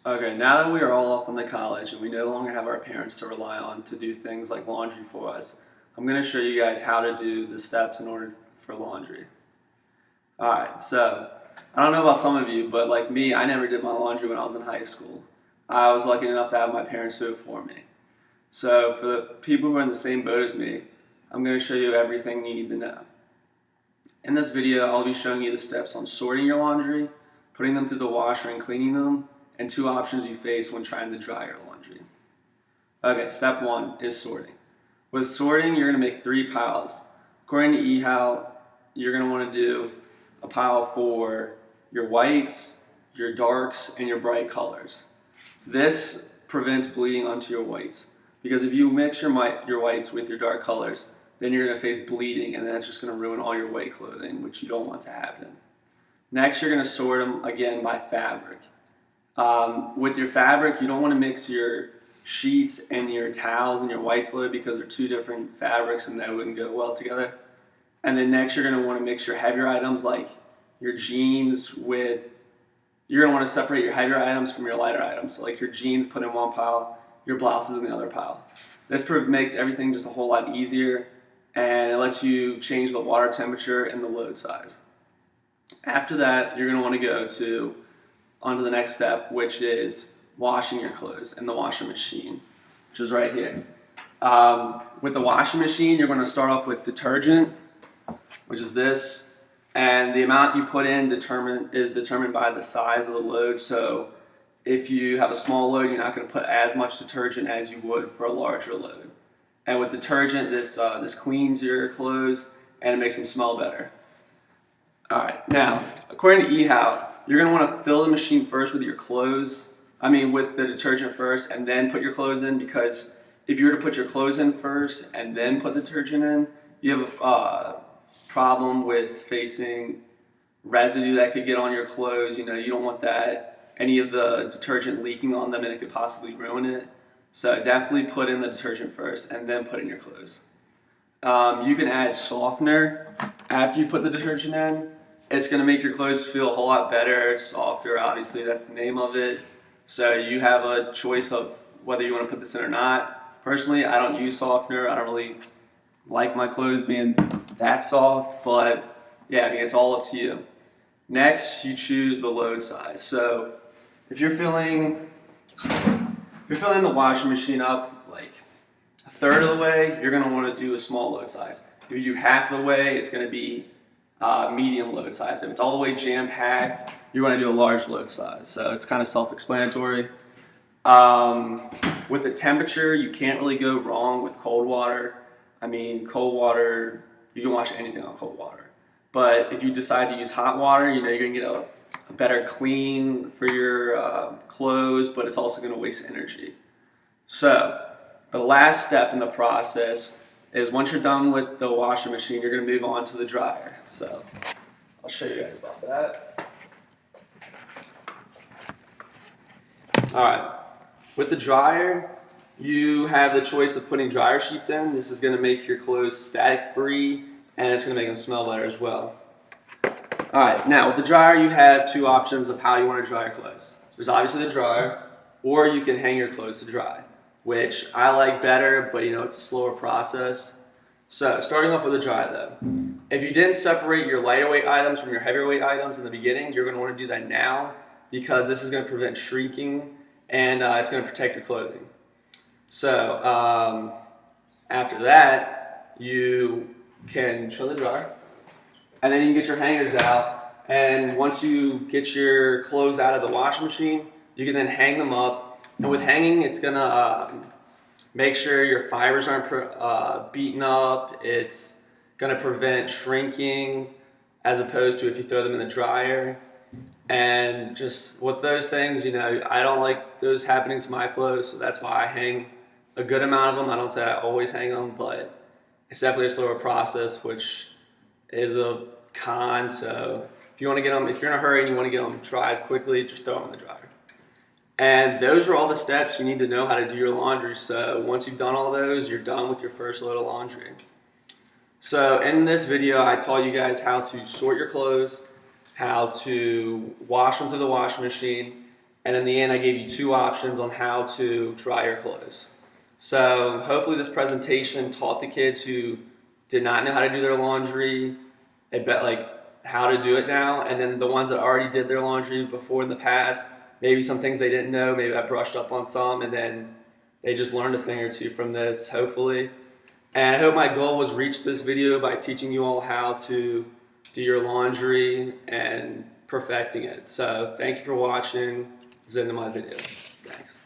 Okay, now that we are all off on the college and we no longer have our parents to rely on to do things like laundry for us, I'm going to show you guys how to do the steps in order for laundry. Alright, so I don't know about some of you, but like me, I never did my laundry when I was in high school. I was lucky enough to have my parents do it for me. So for the people who are in the same boat as me, I'm going to show you everything you need to know. In this video, I'll be showing you the steps on sorting your laundry, putting them through the washer and cleaning them, and two options you face when trying to dry your laundry. Okay, step one is sorting. With sorting, you're going to make 3 piles. According to eHow, you're going to want to do a pile for your whites, your darks, and your bright colors. This prevents bleeding onto your whites, because if you mix your whites with your dark colors, then you're going to face bleeding, and that's just going to ruin all your white clothing, which you don't want to happen. Next, you're going to sort them again by fabric. With your fabric, you don't want to mix your sheets and your towels and your whites load because they're 2 different fabrics and that wouldn't go well together. And then next, you're going to want to mix your heavier items like your jeans with, you're going to want to separate your heavier items from your lighter items. So like your jeans put in one pile, your blouses in the other pile. This makes everything just a whole lot easier, and it lets you change the water temperature and the load size. After that, you're going to want to go onto the next step, which is washing your clothes in the washing machine, which is right here. With the washing machine, you're going to start off with detergent, which is this, and the amount you put in is determined by the size of the load. So if you have a small load, you're not going to put as much detergent as you would for a larger load. And with detergent, this cleans your clothes and it makes them smell better. Alright, now, according to eHow, you're going to want to fill the machine first with the detergent first and then put your clothes in, because if you were to put your clothes in first and then put detergent in, you have a problem with facing residue that could get on your clothes. You don't want any of the detergent leaking on them, and it could possibly ruin it. So definitely put in the detergent first and then put in your clothes. You can add softener after you put the detergent in. It's going to make your clothes feel a whole lot better. It's softer, obviously, that's the name of it. So you have a choice of whether you want to put this in or not. Personally, I don't use softener. I don't really like my clothes being that soft, but yeah, it's all up to you. Next, you choose the load size. So if you're filling the washing machine up like a third of the way, you're going to want to do a small load size. If you do half the way, it's going to be medium load size. If it's all the way jam-packed, you want to do a large load size. So it's kind of self-explanatory. With the temperature, you can't really go wrong with cold water. Cold water, you can wash anything on cold water. But if you decide to use hot water, you're going to get a better clean for your clothes, but it's also going to waste energy. So the last step in the process is, once you're done with the washing machine, you're going to move on to the dryer. So I'll show you guys about that. Alright, with the dryer, you have the choice of putting dryer sheets in. This is going to make your clothes static free, and it's going to make them smell better as well. Alright, now with the dryer, you have 2 options of how you want to dry your clothes. There's obviously the dryer, or you can hang your clothes to dry, which I like better, but it's a slower process. So starting off with the dry though, if you didn't separate your lighter weight items from your heavier weight items in the beginning, you're going to want to do that now, because this is going to prevent shrinking, and it's going to protect your clothing. So after that, you can shut the dryer, and then you can get your hangers out, and once you get your clothes out of the washing machine, you can then hang them up. And with hanging, it's going to make sure your fibers aren't beaten up. It's going to prevent shrinking, as opposed to if you throw them in the dryer. And just with those things, I don't like those happening to my clothes, so that's why I hang a good amount of them. I don't say I always hang them, but it's definitely a slower process, which is a con. So if you want to get them, if you're in a hurry and you want to get them dried quickly, just throw them in the dryer. And those are all the steps you need to know how to do your laundry. So once you've done all those, you're done with your first load of laundry. So in this video, I taught you guys how to sort your clothes, how to wash them through the washing machine, And in the end, I gave you 2 options on how to dry your clothes. So hopefully this presentation taught the kids who did not know how to do their laundry, how to do it now, and then the ones that already did their laundry before in the past, maybe some things they didn't know, maybe I brushed up on some, and then they just learned a thing or two from this, hopefully. And I hope my goal was reach this video by teaching you all how to do your laundry and perfecting it. So thank you for watching. This is the end of my video. Thanks.